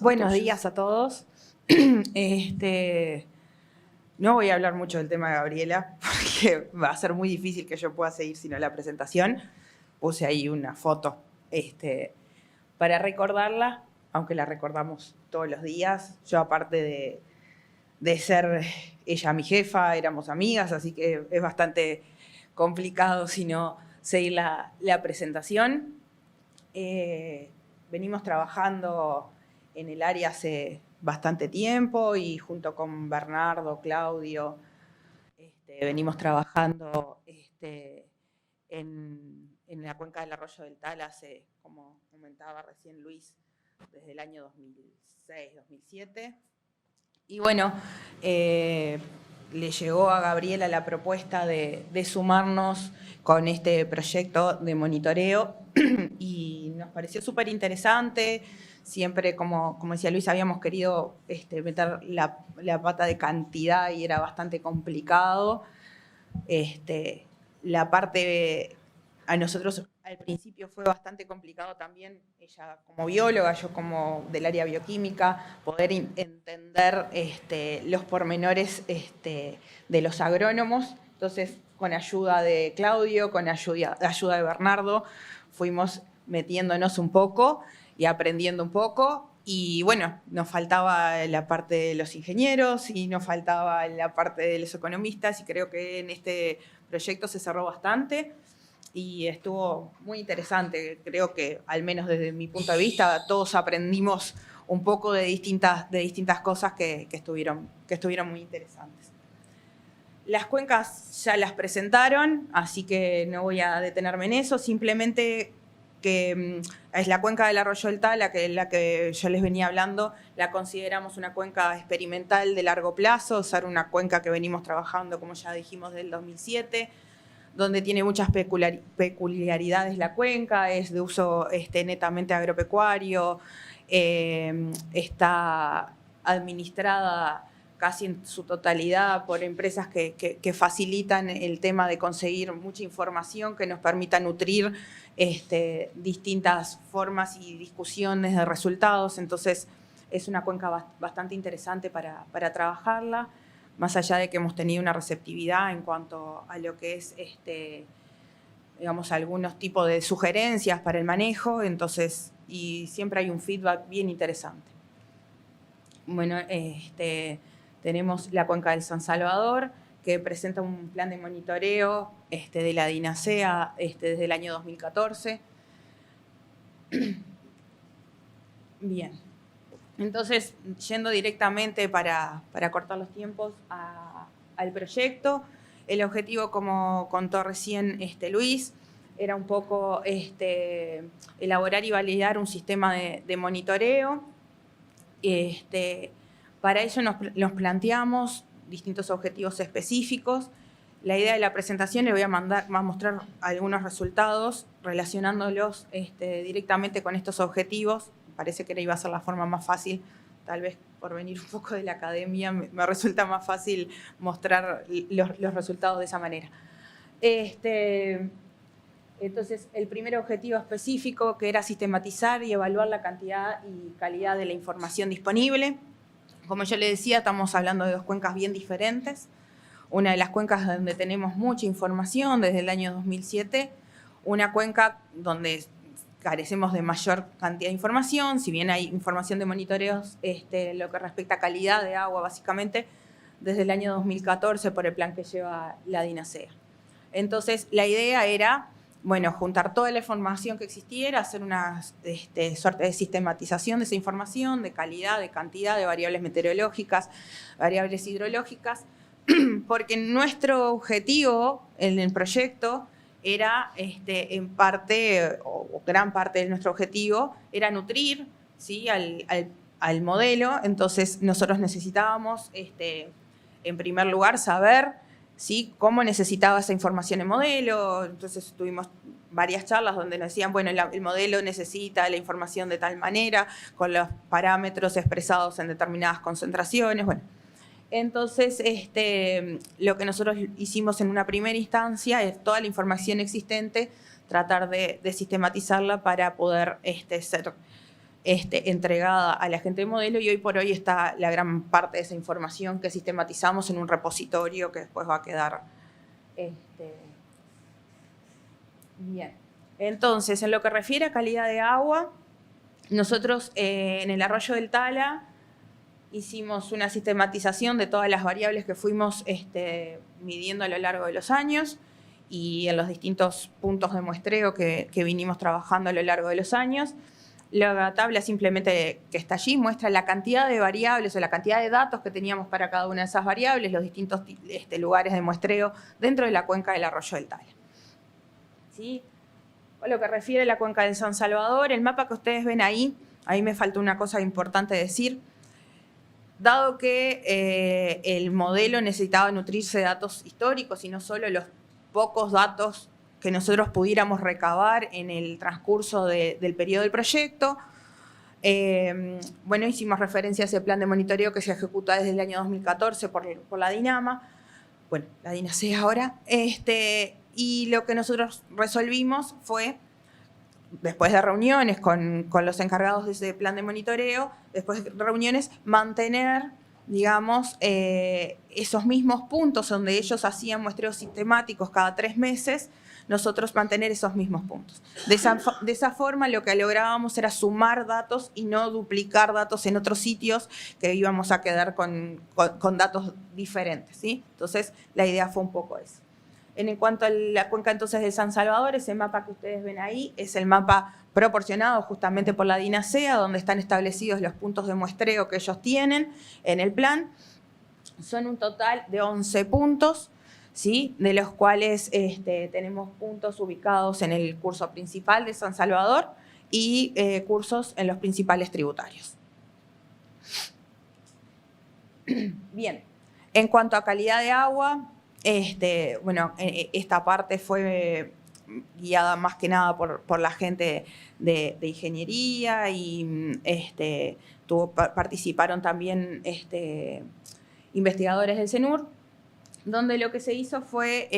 Buenos días a todos. No voy a hablar mucho del tema de Gabriela, porque va a ser muy difícil que yo pueda seguir sino la presentación. Puse ahí una foto para recordarla, aunque la recordamos todos los días. Yo, aparte de ser ella mi jefa, éramos amigas, así que es bastante complicado sino seguir la presentación. Venimos trabajando en el área hace bastante tiempo y junto con Bernardo, Claudio, venimos trabajando en la cuenca del Arroyo del Tala hace, como comentaba recién Luis, desde el año 2006, 2007. Y bueno, le llegó a Gabriela la propuesta de sumarnos con este proyecto de monitoreo y nos pareció súper interesante. Siempre, como decía Luis, habíamos querido meter la pata de cantidad y era bastante complicado. La parte, a nosotros al principio fue bastante complicado también, ella como bióloga, yo como del área bioquímica, poder entender los pormenores de los agrónomos. Entonces, con ayuda de Claudio, con ayuda de Bernardo, fuimos metiéndonos un poco y aprendiendo un poco. Y bueno, nos faltaba la parte de los ingenieros y nos faltaba la parte de los economistas, y creo que en este proyecto se cerró bastante y estuvo muy interesante. Creo que, al menos desde mi punto de vista, todos aprendimos un poco de distintas cosas que estuvieron muy interesantes. Las cuencas ya las presentaron, así que no voy a detenerme en eso, simplemente que es la cuenca del Arroyo del Tala, la que yo les venía hablando, la consideramos una cuenca experimental de largo plazo, ser una cuenca que venimos trabajando, como ya dijimos, del 2007, donde tiene muchas peculiaridades la cuenca, es de uso netamente agropecuario, está administrada casi en su totalidad por empresas que facilitan el tema de conseguir mucha información que nos permita nutrir distintas formas y discusiones de resultados. Entonces, es una cuenca bastante interesante para trabajarla, más allá de que hemos tenido una receptividad en cuanto a lo que es, digamos, algunos tipos de sugerencias para el manejo, entonces, y siempre hay un feedback bien interesante. Bueno, tenemos la cuenca del San Salvador, que presenta un plan de monitoreo de la DINASEA desde el año 2014. Bien. Entonces, yendo directamente para cortar los tiempos al proyecto, el objetivo, como contó recién Luis, era un poco elaborar y validar un sistema de monitoreo. Para ello nos planteamos distintos objetivos específicos. La idea de la presentación, les voy a mostrar algunos resultados relacionándolos directamente con estos objetivos. Parece que iba a ser la forma más fácil, tal vez por venir un poco de la academia, me resulta más fácil mostrar los resultados de esa manera. Entonces, el primer objetivo específico, que era sistematizar y evaluar la cantidad y calidad de la información disponible. Como yo le decía, estamos hablando de dos cuencas bien diferentes. Una de las cuencas donde tenemos mucha información desde el año 2007, una cuenca donde carecemos de mayor cantidad de información, si bien hay información de monitoreos, lo que respecta a calidad de agua, básicamente, desde el año 2014 por el plan que lleva la DINASEA. Entonces, la idea era, bueno, juntar toda la información que existiera, hacer una suerte de sistematización de esa información, de calidad, de cantidad, de variables meteorológicas, variables hidrológicas, porque nuestro objetivo en el proyecto era, en parte, o gran parte de nuestro objetivo, era nutrir, ¿sí?, al modelo. Entonces, nosotros necesitábamos, en primer lugar, saber, ¿sí?, cómo necesitaba esa información el modelo. Entonces, tuvimos varias charlas donde nos decían, bueno, el modelo necesita la información de tal manera, con los parámetros expresados en determinadas concentraciones. Bueno, entonces, lo que nosotros hicimos en una primera instancia es toda la información existente, tratar de sistematizarla para poder ser entregada al agente de modelo, y hoy por hoy está la gran parte de esa información que sistematizamos en un repositorio que después va a quedar bien. Entonces, en lo que refiere a calidad de agua, nosotros en el arroyo del Tala hicimos una sistematización de todas las variables que fuimos midiendo a lo largo de los años y en los distintos puntos de muestreo que vinimos trabajando a lo largo de los años. La tabla simplemente que está allí muestra la cantidad de variables o la cantidad de datos que teníamos para cada una de esas variables, los distintos lugares de muestreo dentro de la cuenca del arroyo del Tala. ¿Sí? A lo que refiere a la cuenca del San Salvador, el mapa que ustedes ven ahí me faltó una cosa importante decir. Dado que el modelo necesitaba nutrirse de datos históricos y no solo los pocos datos que nosotros pudiéramos recabar en el transcurso del periodo del proyecto, bueno, hicimos referencia a ese plan de monitoreo que se ejecuta desde el año 2014 por la DINAMA, bueno, la DINASEA ahora, y lo que nosotros resolvimos fue, después de reuniones con los encargados de ese plan de monitoreo, después de reuniones, mantener, digamos, esos mismos puntos donde ellos hacían muestreos sistemáticos cada 3 meses, nosotros mantener esos mismos puntos. De esa forma lo que lográbamos era sumar datos y no duplicar datos en otros sitios que íbamos a quedar con datos diferentes, ¿sí? Entonces, la idea fue un poco eso. En cuanto a la cuenca entonces de San Salvador, ese mapa que ustedes ven ahí es el mapa proporcionado justamente por la DINASEA, donde están establecidos los puntos de muestreo que ellos tienen en el plan. Son un total de 11 puntos, ¿sí? De los cuales tenemos puntos ubicados en el curso principal de San Salvador y cursos en los principales tributarios. Bien, en cuanto a calidad de agua, bueno, esta parte fue guiada más que nada por la gente de ingeniería y participaron también investigadores del CENUR, donde lo que se hizo fue,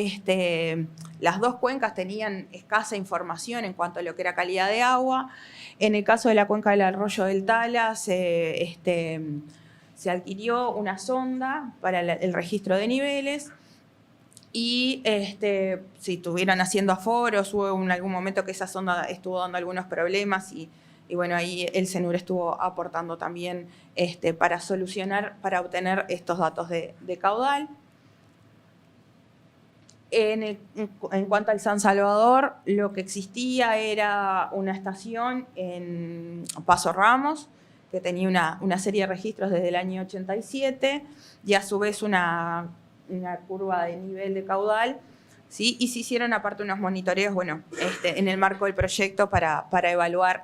las dos cuencas tenían escasa información en cuanto a lo que era calidad de agua. En el caso de la cuenca del arroyo del Tala se adquirió una sonda para el registro de niveles y si estuvieron haciendo aforos, hubo en algún momento que esa sonda estuvo dando algunos problemas y bueno, ahí el CENUR estuvo aportando también para solucionar, para obtener estos datos de caudal. En cuanto al San Salvador, lo que existía era una estación en Paso Ramos, que tenía una serie de registros desde el año 87 y a su vez una curva de nivel de caudal, ¿sí? Y se hicieron aparte unos monitoreos, bueno, en el marco del proyecto para evaluar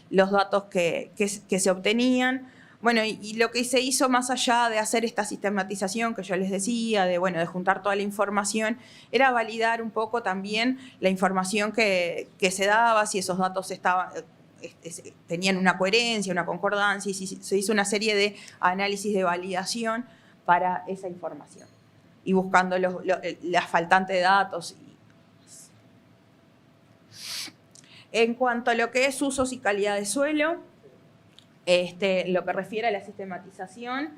los datos que se obtenían. Bueno, y lo que se hizo más allá de hacer esta sistematización que yo les decía, de juntar toda la información, era validar un poco también la información que se daba, si esos datos tenían una coherencia, una concordancia, y se hizo una serie de análisis de validación para esa información y buscando la faltante de datos. En cuanto a lo que es usos y calidad de suelo, lo que refiere a la sistematización,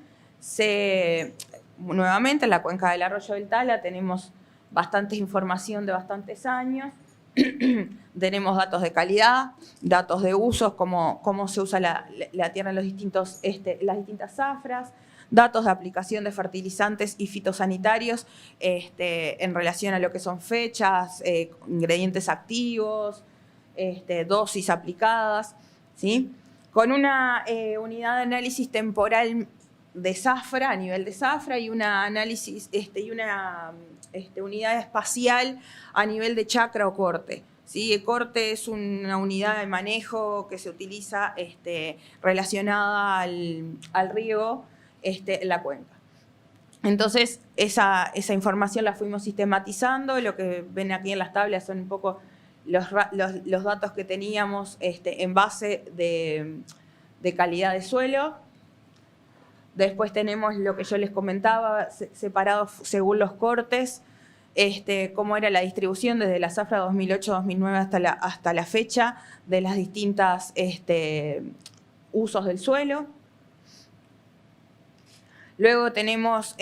nuevamente en la cuenca del arroyo del Tala tenemos bastante información de bastantes años, tenemos datos de calidad, datos de usos, cómo se usa la tierra en las distintas zafras, datos de aplicación de fertilizantes y fitosanitarios en relación a lo que son fechas, ingredientes activos, dosis aplicadas, ¿sí? Con una unidad de análisis temporal de zafra, a nivel de zafra, y una análisis y una unidad espacial a nivel de chacra o corte. ¿Sí? El corte es una unidad de manejo que se utiliza relacionada al riego en la cuenca. Entonces, esa información la fuimos sistematizando. Lo que ven aquí en las tablas son un poco los datos que teníamos en base de calidad de suelo. Después tenemos lo que yo les comentaba, separado según los cortes, cómo era la distribución desde la zafra 2008-2009 hasta la fecha de las distintas usos del suelo. Luego tenemos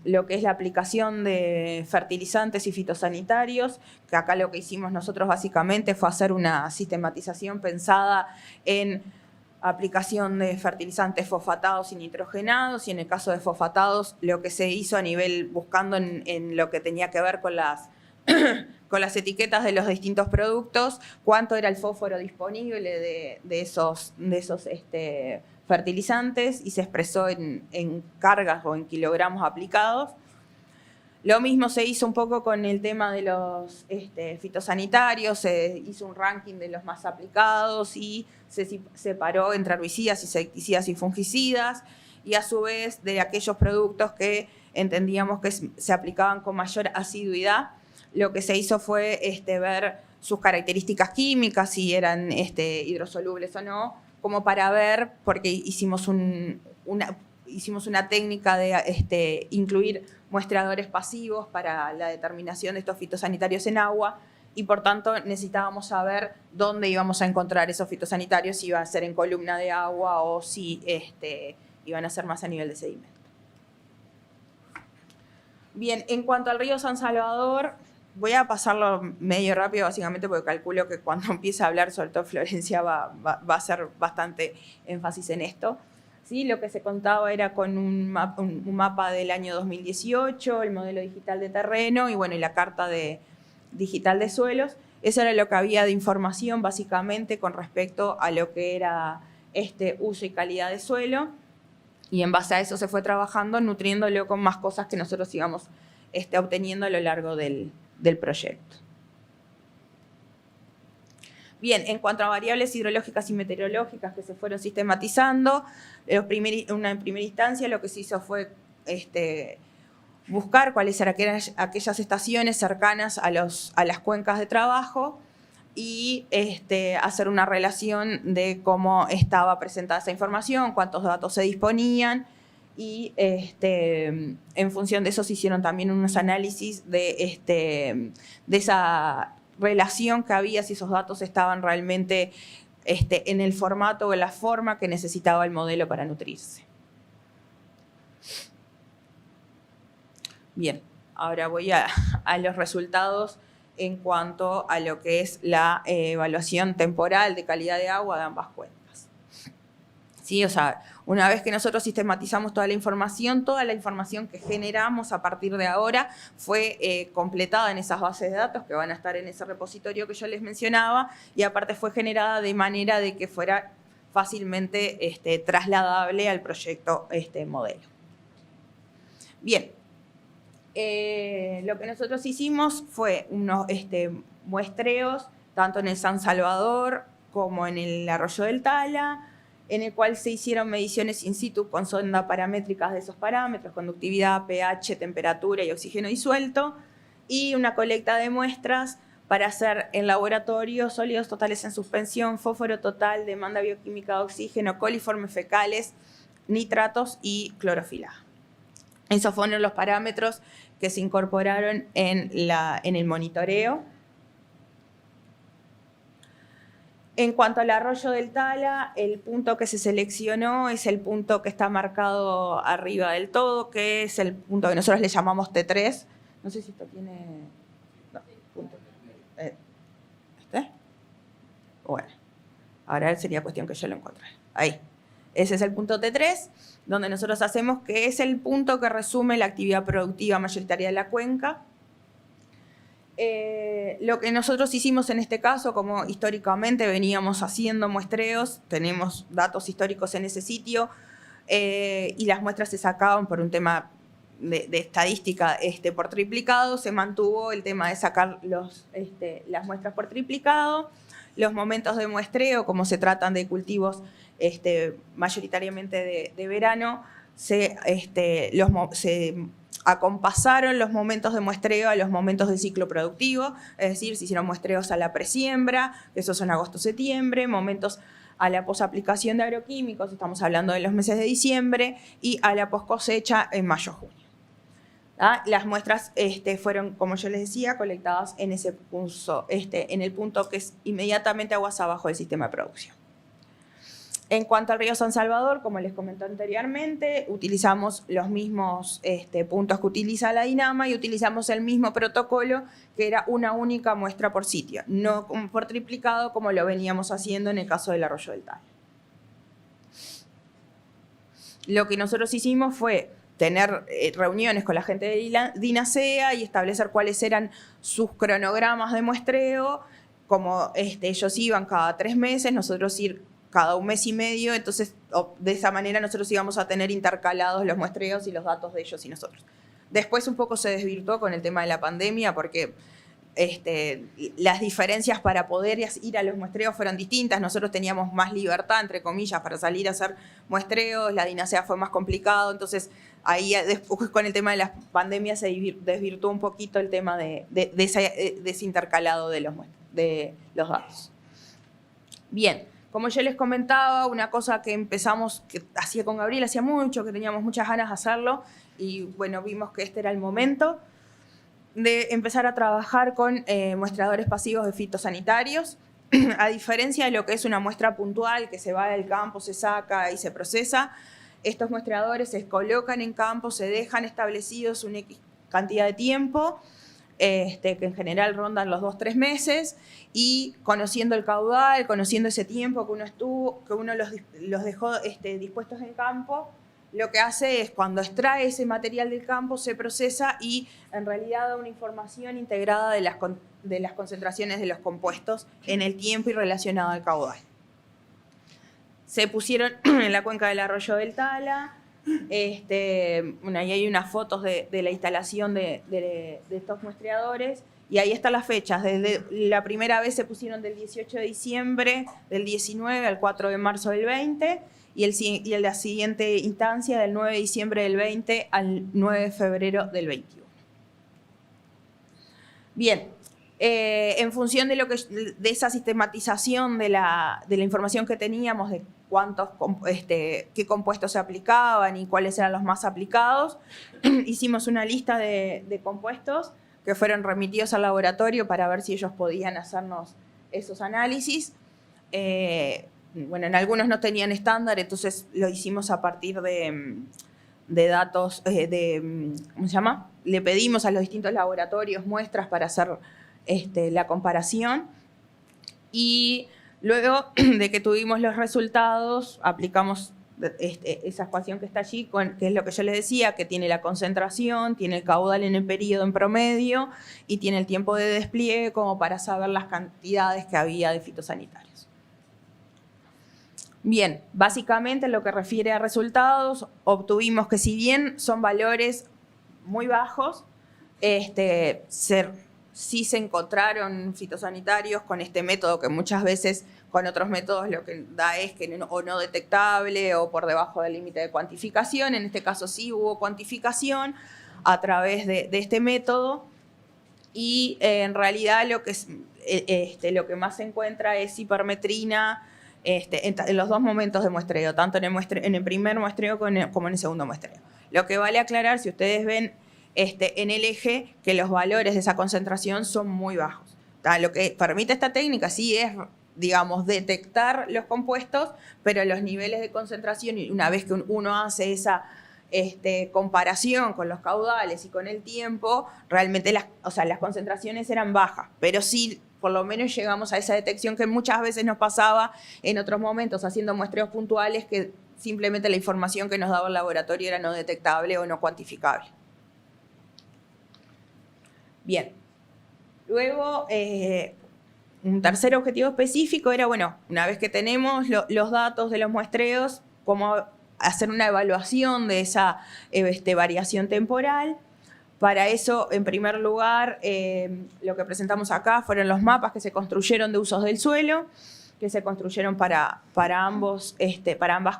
lo que es la aplicación de fertilizantes y fitosanitarios, que acá lo que hicimos nosotros básicamente fue hacer una sistematización pensada en aplicación de fertilizantes fosfatados y nitrogenados, y en el caso de fosfatados lo que se hizo a nivel buscando en lo que tenía que ver con las etiquetas de los distintos productos, cuánto era el fósforo disponible de esos fertilizantes, y se expresó en cargas o en kilogramos aplicados. Lo mismo se hizo un poco con el tema de los fitosanitarios, se hizo un ranking de los más aplicados y se separó entre herbicidas, insecticidas y fungicidas, y a su vez de aquellos productos que entendíamos que se aplicaban con mayor asiduidad, lo que se hizo fue ver sus características químicas, si eran hidrosolubles o no, como para ver, porque hicimos una técnica de incluir muestreadores pasivos para la determinación de estos fitosanitarios en agua, y por tanto necesitábamos saber dónde íbamos a encontrar esos fitosanitarios, si iba a ser en columna de agua o si iban a ser más a nivel de sedimento. Bien, en cuanto al río San Salvador, voy a pasarlo medio rápido, básicamente porque calculo que cuando empiece a hablar, sobre todo Florencia, va a hacer bastante énfasis en esto. ¿Sí? Lo que se contaba era con un mapa del año 2018, el modelo digital de terreno y, bueno, y la carta digital de suelos. Eso era lo que había de información, básicamente, con respecto a lo que era uso y calidad de suelo. Y en base a eso se fue trabajando, nutriéndolo con más cosas que nosotros íbamos obteniendo a lo largo del proyecto. Bien, en cuanto a variables hidrológicas y meteorológicas que se fueron sistematizando, en primera instancia lo que se hizo fue buscar cuáles eran aquellas estaciones cercanas a las cuencas de trabajo y hacer una relación de cómo estaba presentada esa información, cuántos datos se disponían, y en función de eso se hicieron también unos análisis de esa relación que había, si esos datos estaban realmente en el formato o en la forma que necesitaba el modelo para nutrirse. Bien, ahora voy a los resultados en cuanto a lo que es la evaluación temporal de calidad de agua de ambas cuencas. ¿Sí? O sea, una vez que nosotros sistematizamos toda la información que generamos a partir de ahora fue completada en esas bases de datos que van a estar en ese repositorio que yo les mencionaba, y aparte fue generada de manera de que fuera fácilmente trasladable al proyecto modelo. Bien, lo que nosotros hicimos fue unos muestreos, tanto en el San Salvador como en el Arroyo del Tala, en el cual se hicieron mediciones in situ con sonda paramétricas de esos parámetros, conductividad, pH, temperatura y oxígeno disuelto, y una colecta de muestras para hacer en laboratorio sólidos totales en suspensión, fósforo total, demanda bioquímica de oxígeno, coliformes fecales, nitratos y clorofila. Esos fueron los parámetros que se incorporaron en el monitoreo. En cuanto al Arroyo del Tala, el punto que se seleccionó es el punto que está marcado arriba del todo, que es el punto que nosotros le llamamos T3. No sé si esto tiene... No, punto. Bueno, ahora sería cuestión que yo lo encuentre. Ahí. Ese es el punto T3, donde nosotros hacemos que es el punto que resume la actividad productiva mayoritaria de la cuenca. Lo que nosotros hicimos en este caso, como históricamente veníamos haciendo muestreos, tenemos datos históricos en ese sitio, y las muestras se sacaban por un tema de estadística por triplicado, se mantuvo el tema de sacar las muestras por triplicado. Los momentos de muestreo, como se tratan de cultivos mayoritariamente de verano, se acompasaron los momentos de muestreo a los momentos del ciclo productivo, es decir, se hicieron muestreos a la presiembra, esos son agosto-septiembre, momentos a la posaplicación de agroquímicos, estamos hablando de los meses de diciembre, y a la poscosecha en mayo-junio. Las muestras fueron, como yo les decía, colectadas en ese punto, en el punto que es inmediatamente aguas abajo del sistema de producción. En cuanto al río San Salvador, como les comenté anteriormente, utilizamos los mismos puntos que utiliza la DINAMA y utilizamos el mismo protocolo, que era una única muestra por sitio, no por triplicado como lo veníamos haciendo en el caso del Arroyo del Tala. Lo que nosotros hicimos fue tener reuniones con la gente de DINASEA y establecer cuáles eran sus cronogramas de muestreo. Como ellos iban cada 3 meses, nosotros ir cada 1 mes y medio, entonces de esa manera nosotros íbamos a tener intercalados los muestreos y los datos de ellos y nosotros. Después un poco se desvirtuó con el tema de la pandemia porque las diferencias para poder ir a los muestreos fueron distintas. Nosotros teníamos más libertad, entre comillas, para salir a hacer muestreos. La DINASEA fue más complicado. Entonces, ahí después con el tema de la pandemia se desvirtuó un poquito el tema de ese intercalado de los datos. Bien, como yo les comentaba, una cosa que empezamos, que hacía con Gabriel, hacía mucho, que teníamos muchas ganas de hacerlo, y bueno, vimos que este era el momento de empezar a trabajar con muestreadores pasivos de fitosanitarios. A diferencia de lo que es una muestra puntual, que se va del campo, se saca y se procesa, estos muestreadores se colocan en campo, se dejan establecidos una cantidad de tiempo, que en general rondan los 2-3 meses, y conociendo el caudal, conociendo ese tiempo que uno los dejó dispuestos en campo, lo que hace es, cuando extrae ese material del campo, se procesa y en realidad da una información integrada de las concentraciones de los compuestos en el tiempo y relacionado al caudal. Se pusieron en la cuenca del Arroyo del Tala. Bueno, ahí hay unas fotos de la instalación de estos muestreadores, y ahí están las fechas. Desde la primera vez se pusieron del 18 de diciembre del 19 al 4 de marzo del 20, y la siguiente instancia del 9 de diciembre del 20 al 9 de febrero del 21. Bien, en función de esa sistematización de la información que teníamos de qué compuestos se aplicaban y cuáles eran los más aplicados, hicimos una lista de compuestos que fueron remitidos al laboratorio para ver si ellos podían hacernos esos análisis. Bueno, en algunos no tenían estándar, entonces lo hicimos a partir de datos, ¿cómo se llama? Le pedimos a los distintos laboratorios muestras para hacer la comparación, y luego de que tuvimos los resultados, aplicamos esa ecuación que está allí, que es lo que yo les decía, que tiene la concentración, tiene el caudal en el periodo en promedio y tiene el tiempo de despliegue como para saber las cantidades que había de fitosanitarios. Bien, básicamente en lo que refiere a resultados, obtuvimos que si bien son valores muy bajos, sí se encontraron fitosanitarios con este método, que muchas veces con otros métodos lo que da es que no detectable o por debajo del límite de cuantificación. En este caso sí hubo cuantificación a través de este método, y en realidad lo que más se encuentra es hipermetrina en los dos momentos de muestreo, tanto en el primer muestreo como en el segundo muestreo. Lo que vale aclarar, si ustedes ven en el eje, que los valores de esa concentración son muy bajos. Lo que permite esta técnica sí es, digamos, detectar los compuestos, pero los niveles de concentración, y una vez que uno hace esa comparación con los caudales y con el tiempo, realmente las concentraciones eran bajas, pero sí por lo menos llegamos a esa detección que muchas veces nos pasaba en otros momentos haciendo muestreos puntuales, que simplemente la información que nos daba el laboratorio era no detectable o no cuantificable. Bien, luego un tercer objetivo específico era, bueno, una vez que tenemos los datos de los muestreos, cómo hacer una evaluación de esa variación temporal. Para eso, en primer lugar, lo que presentamos acá fueron los mapas que se construyeron de usos del suelo, que se construyeron para ambas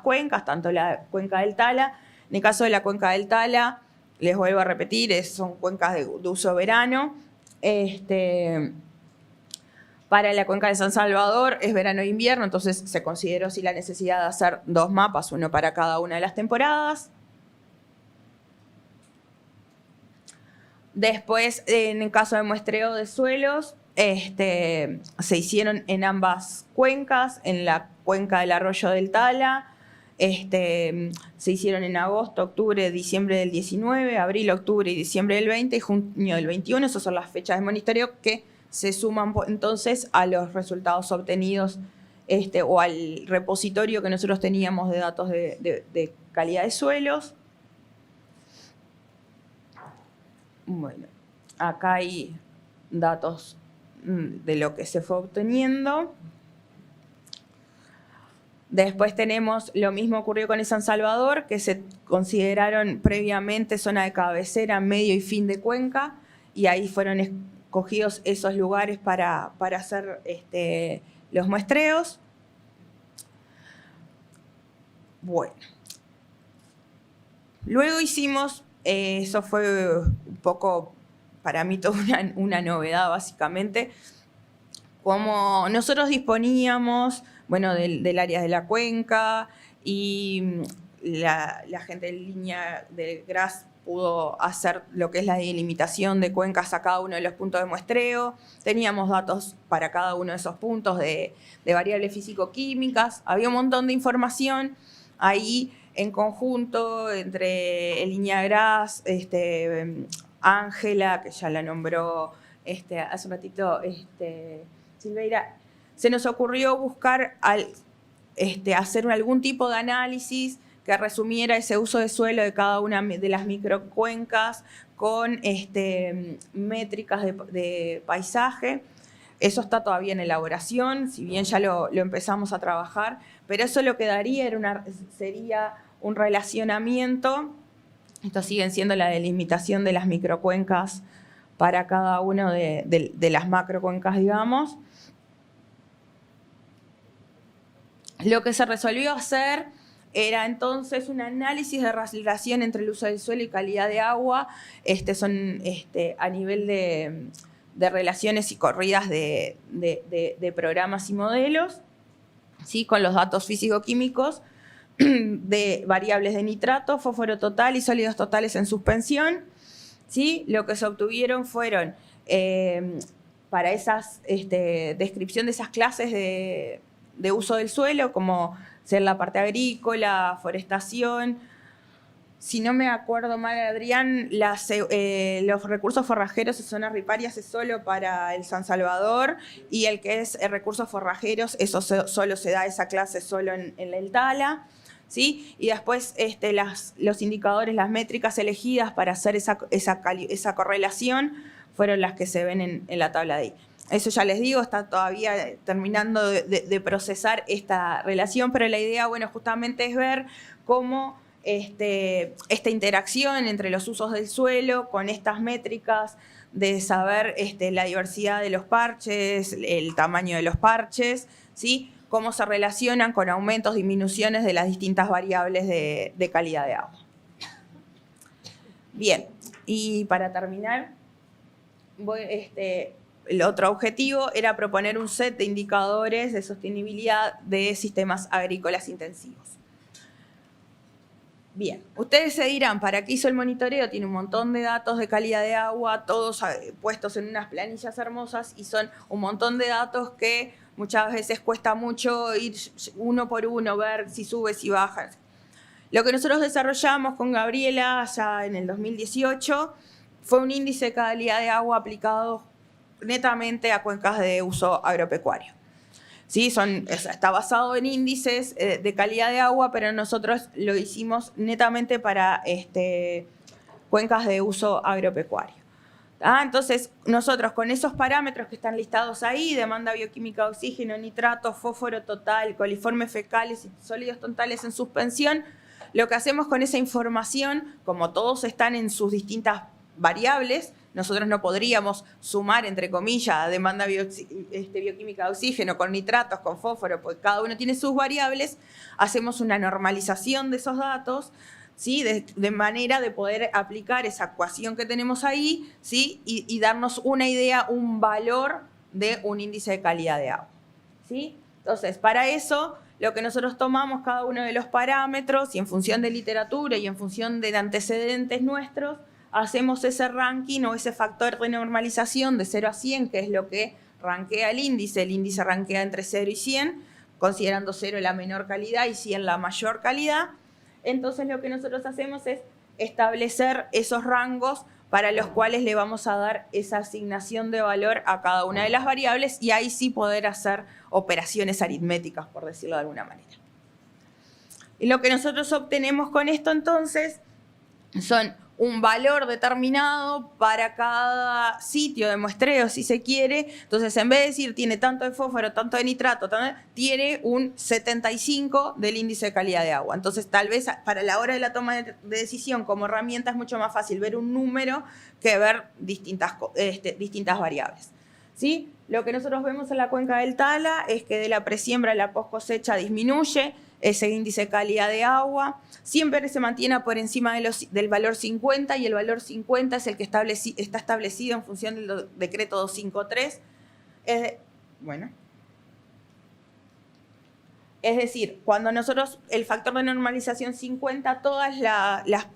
cuencas, tanto la cuenca del Tala. En el caso de la cuenca del Tala, les vuelvo a repetir, son cuencas de uso verano. Para la cuenca de San Salvador es verano e invierno, entonces se consideró sí la necesidad de hacer 2 mapas, uno para cada una de las temporadas. Después, en el caso de muestreo de suelos, se hicieron en ambas cuencas, en la cuenca del arroyo del Tala, se hicieron en agosto, octubre, diciembre del 19, abril, octubre y diciembre del 20 y junio del 21. Esas son las fechas de monitoreo que se suman entonces a los resultados obtenidos o al repositorio que nosotros teníamos de datos de calidad de suelos. Bueno, acá hay datos de lo que se fue obteniendo. Después tenemos, lo mismo ocurrió con el San Salvador, que se consideraron previamente zona de cabecera, medio y fin de cuenca, y ahí fueron escogidos esos lugares para hacer los muestreos. Bueno. Luego hicimos, eso fue un poco, para mí, toda una novedad, básicamente, como nosotros disponíamos, bueno, del área de la cuenca y la gente de línea del GRAS pudo hacer lo que es la delimitación de cuencas a cada uno de los puntos de muestreo. Teníamos datos para cada uno de esos puntos de variables físico-químicas. Había un montón de información ahí en conjunto entre línea GRAS, Ángela, que ya la nombró hace un ratito Silveira. Se nos ocurrió buscar hacer algún tipo de análisis que resumiera ese uso de suelo de cada una de las microcuencas con métricas de paisaje. Eso está todavía en elaboración, si bien ya lo empezamos a trabajar, pero eso lo que daría sería un relacionamiento. Esto sigue siendo la delimitación de las microcuencas para cada una de las macrocuencas, digamos. Lo que se resolvió hacer era entonces un análisis de relación entre el uso del suelo y calidad de agua. Son a nivel de relaciones y corridas de programas y modelos, ¿sí? Con los datos físico-químicos de variables de nitrato, fósforo total y sólidos totales en suspensión. ¿Sí? Lo que se obtuvieron fueron, para esas descripción de esas clases de uso del suelo, como ser la parte agrícola, forestación. Si no me acuerdo mal, Adrián, los recursos forrajeros y zonas riparias es solo para el San Salvador, y el que es recursos forrajeros, eso solo se da esa clase solo en el Tala. ¿Sí? Y después los indicadores, las métricas elegidas para hacer esa correlación fueron las que se ven en la tabla de ahí. Eso ya les digo, está todavía terminando de procesar esta relación, pero la idea, bueno, justamente es ver cómo esta interacción entre los usos del suelo con estas métricas de saber la diversidad de los parches, el tamaño de los parches, ¿sí? Cómo se relacionan con aumentos, disminuciones de las distintas variables de calidad de agua. Bien, y para terminar, el otro objetivo era proponer un set de indicadores de sostenibilidad de sistemas agrícolas intensivos. Bien, ustedes se dirán, ¿para qué hizo el monitoreo? Tiene un montón de datos de calidad de agua, todos puestos en unas planillas hermosas, y son un montón de datos que muchas veces cuesta mucho ir uno por uno, ver si sube, si baja. Lo que nosotros desarrollamos con Gabriela ya en el 2018 fue un índice de calidad de agua aplicado netamente a cuencas de uso agropecuario. ¿Sí? Está basado en índices de calidad de agua, pero nosotros lo hicimos netamente para cuencas de uso agropecuario. Entonces, nosotros con esos parámetros que están listados ahí, demanda bioquímica de oxígeno, nitrato, fósforo total, coliformes fecales y sólidos totales en suspensión, lo que hacemos con esa información, como todos están en sus distintas variables, nosotros no podríamos sumar, entre comillas, demanda bioquímica de oxígeno con nitratos, con fósforo, porque cada uno tiene sus variables, hacemos una normalización de esos datos, ¿sí? De manera de poder aplicar esa ecuación que tenemos ahí, ¿sí? y darnos una idea, un valor de un índice de calidad de agua. ¿Sí? Entonces, para eso, lo que nosotros tomamos cada uno de los parámetros y en función de literatura y en función de antecedentes nuestros, hacemos ese ranking o ese factor de normalización de 0 a 100, que es lo que rankea el índice rankea entre 0 y 100, considerando 0 la menor calidad y 100 la mayor calidad. Entonces lo que nosotros hacemos es establecer esos rangos para los cuales le vamos a dar esa asignación de valor a cada una de las variables y ahí sí poder hacer operaciones aritméticas, por decirlo de alguna manera. Y lo que nosotros obtenemos con esto entonces son un valor determinado para cada sitio de muestreo, si se quiere. Entonces, en vez de decir tiene tanto de fósforo, tanto de nitrato, tiene un 75 del índice de calidad de agua. Entonces, tal vez para la hora de la toma de decisión como herramienta es mucho más fácil ver un número que ver distintas variables. ¿Sí? Lo que nosotros vemos en la cuenca del Tala es que de la presiembra a la post cosecha disminuye ese índice de calidad de agua, siempre se mantiene por encima del valor 50 y el valor 50 es el que está establecido en función del decreto 253. Es decir, cuando nosotros, el factor de normalización 50, todos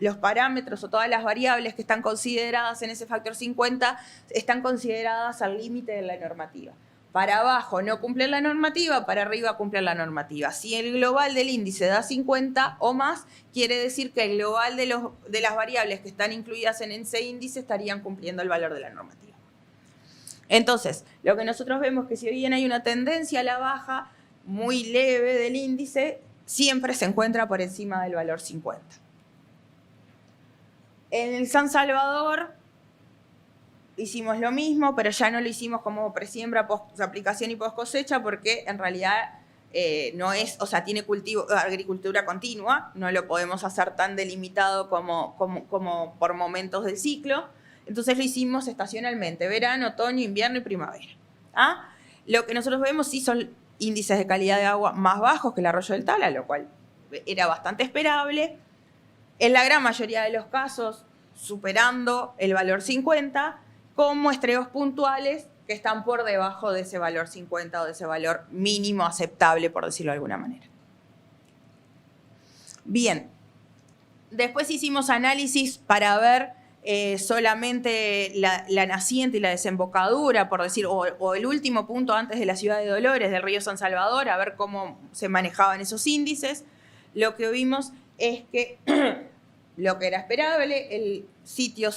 los parámetros o todas las variables que están consideradas en ese factor 50 están consideradas al límite de la normativa. Para abajo no cumplen la normativa, para arriba cumplen la normativa. Si el global del índice da 50 o más, quiere decir que el global de las variables que están incluidas en ese índice estarían cumpliendo el valor de la normativa. Entonces, lo que nosotros vemos es que si bien hay una tendencia a la baja muy leve del índice, siempre se encuentra por encima del valor 50. En el San Salvador hicimos lo mismo, pero ya no lo hicimos como presiembra, aplicación y post cosecha, porque en realidad no es, o sea, tiene agricultura continua, no lo podemos hacer tan delimitado como por momentos del ciclo. Entonces lo hicimos estacionalmente, verano, otoño, invierno y primavera. ¿Ah? Lo que nosotros vemos sí son índices de calidad de agua más bajos que el arroyo del Tala, lo cual era bastante esperable. En la gran mayoría de los casos, superando el valor 50, con muestreos puntuales que están por debajo de ese valor 50 o de ese valor mínimo aceptable, por decirlo de alguna manera. Bien, después hicimos análisis para ver solamente la naciente y la desembocadura, por decir, o el último punto antes de la ciudad de Dolores, del río San Salvador, a ver cómo se manejaban esos índices. Lo que vimos es que lo que era esperable, el sitio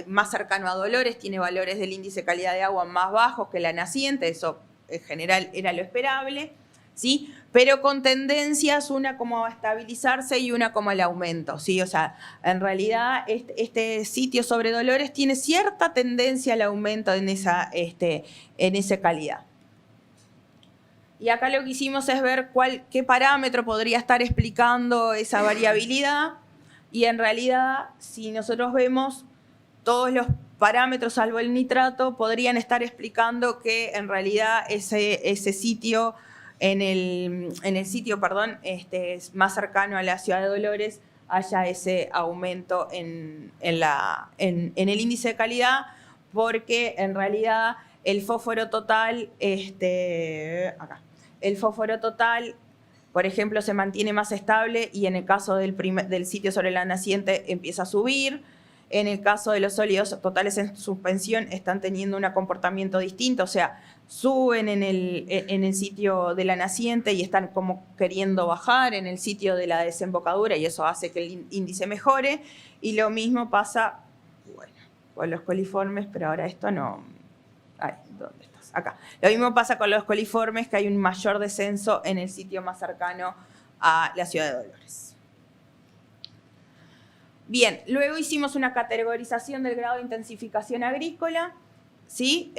más cercano a Dolores tiene valores del índice de calidad de agua más bajos que la naciente, eso en general era lo esperable, ¿sí? Pero con tendencias, una como a estabilizarse y una como al aumento, ¿sí? O sea, en realidad este sitio sobre Dolores tiene cierta tendencia al aumento en esa calidad. Y acá lo que hicimos es ver qué parámetro podría estar explicando esa variabilidad. Y en realidad, si nosotros vemos todos los parámetros, salvo el nitrato, podrían estar explicando que en realidad ese sitio, en el sitio más cercano a la ciudad de Dolores, haya ese aumento en el índice de calidad, porque en realidad el fósforo total, el fósforo total, por ejemplo, se mantiene más estable y en el caso del sitio sobre la naciente empieza a subir. En el caso de los sólidos totales en suspensión están teniendo un comportamiento distinto, o sea, suben en el sitio de la naciente y están como queriendo bajar en el sitio de la desembocadura y eso hace que el índice mejore. Y lo mismo pasa, con los coliformes, pero ahora esto no... Ay, ¿dónde estás? Acá. Lo mismo pasa con los coliformes, que hay un mayor descenso en el sitio más cercano a la ciudad de Dolores. Bien, luego hicimos una categorización del grado de intensificación agrícola, ¿sí?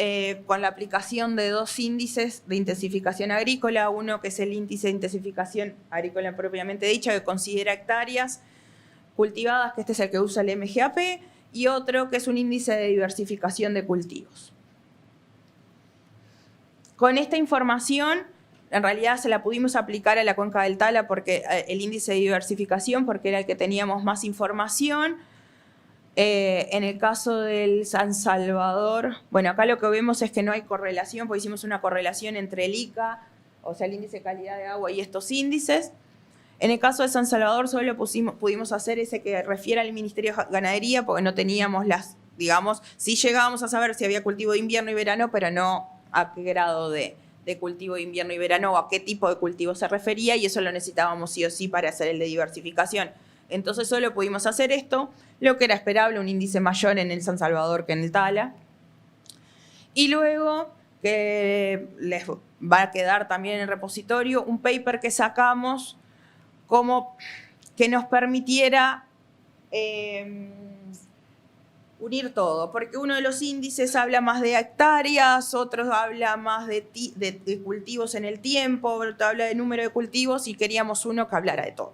Con la aplicación de dos índices de intensificación agrícola, uno que es el índice de intensificación agrícola propiamente dicho, que considera hectáreas cultivadas, que este es el que usa el MGAP, y otro que es un índice de diversificación de cultivos. Con esta información, en realidad se la pudimos aplicar a la cuenca del Tala porque el índice de diversificación, porque era el que teníamos más información. En el caso del San Salvador, bueno, acá lo que vemos es que no hay correlación, porque hicimos una correlación entre el ICA, o sea, el índice de calidad de agua y estos índices. En el caso de San Salvador solo pudimos hacer ese que refiere al Ministerio de Ganadería porque no teníamos las, digamos, sí llegábamos a saber si había cultivo de invierno y verano, pero no a qué grado de cultivo de invierno y verano o a qué tipo de cultivo se refería, y eso lo necesitábamos sí o sí para hacer el de diversificación. Entonces solo pudimos hacer esto, lo que era esperable, un índice mayor en el San Salvador que en el Tala. Y luego, que les va a quedar también en el repositorio, un paper que sacamos como que nos permitiera unir todo, porque uno de los índices habla más de hectáreas, otros habla más de cultivos en el tiempo, otro habla de número de cultivos, y queríamos uno que hablara de todo.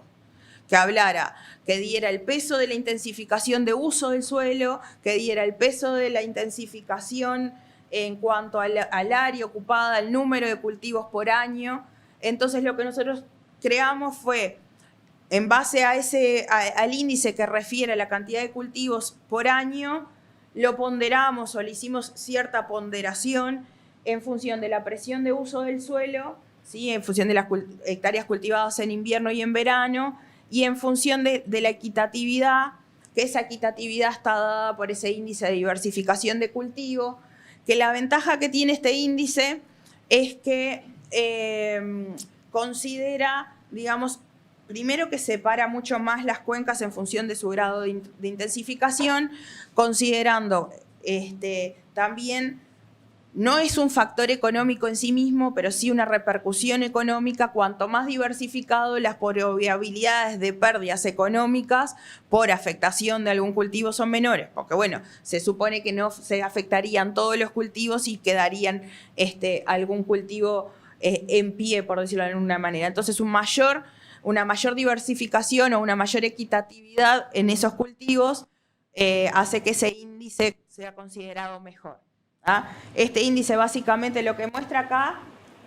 Que hablara, que diera el peso de la intensificación de uso del suelo, que diera el peso de la intensificación en cuanto al área ocupada, al número de cultivos por año. Entonces lo que nosotros creamos fue, en base a al índice que refiere a la cantidad de cultivos por año, lo ponderamos o le hicimos cierta ponderación en función de la presión de uso del suelo, ¿sí? En función de las hectáreas cultivadas en invierno y en verano, y en función de la equitatividad, que esa equitatividad está dada por ese índice de diversificación de cultivo, que la ventaja que tiene este índice es que considera, digamos, primero que separa mucho más las cuencas en función de su grado de intensificación, considerando también, no es un factor económico en sí mismo, pero sí una repercusión económica. Cuanto más diversificado, las probabilidades de pérdidas económicas por afectación de algún cultivo son menores, porque bueno, se supone que no se afectarían todos los cultivos y quedarían algún cultivo en pie, por decirlo de alguna manera. Entonces, una mayor diversificación o una mayor equitatividad en esos cultivos hace que ese índice sea considerado mejor. ¿Ah? Este índice básicamente lo que muestra acá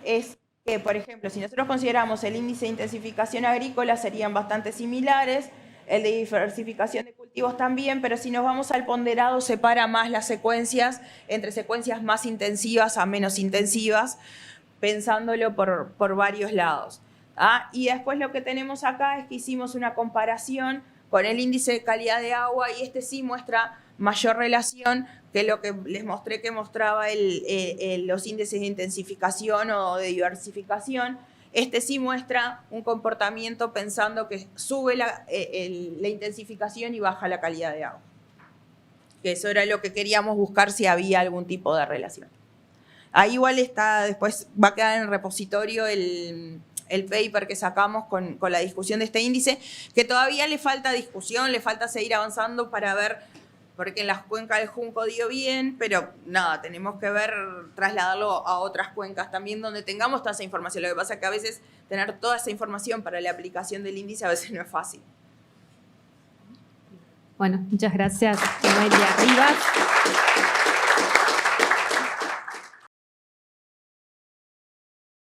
es que, por ejemplo, si nosotros consideramos el índice de intensificación agrícola, serían bastante similares, el de diversificación de cultivos también, pero si nos vamos al ponderado, separa más las secuencias entre secuencias más intensivas a menos intensivas, pensándolo por varios lados. ¿Ah? Y después lo que tenemos acá es que hicimos una comparación con el índice de calidad de agua, y sí muestra mayor relación que lo que les mostré que mostraba los índices de intensificación o de diversificación. Sí muestra un comportamiento pensando que sube la intensificación y baja la calidad de agua. Que eso era lo que queríamos buscar, si había algún tipo de relación. Ahí igual después va a quedar en el repositorio el paper que sacamos con la discusión de este índice, que todavía le falta discusión, le falta seguir avanzando para ver, porque en las cuencas del Junco dio bien, pero nada, tenemos que trasladarlo a otras cuencas también donde tengamos toda esa información. Lo que pasa es que a veces tener toda esa información para la aplicación del índice a veces no es fácil. Bueno, muchas gracias, Noelia Rivas.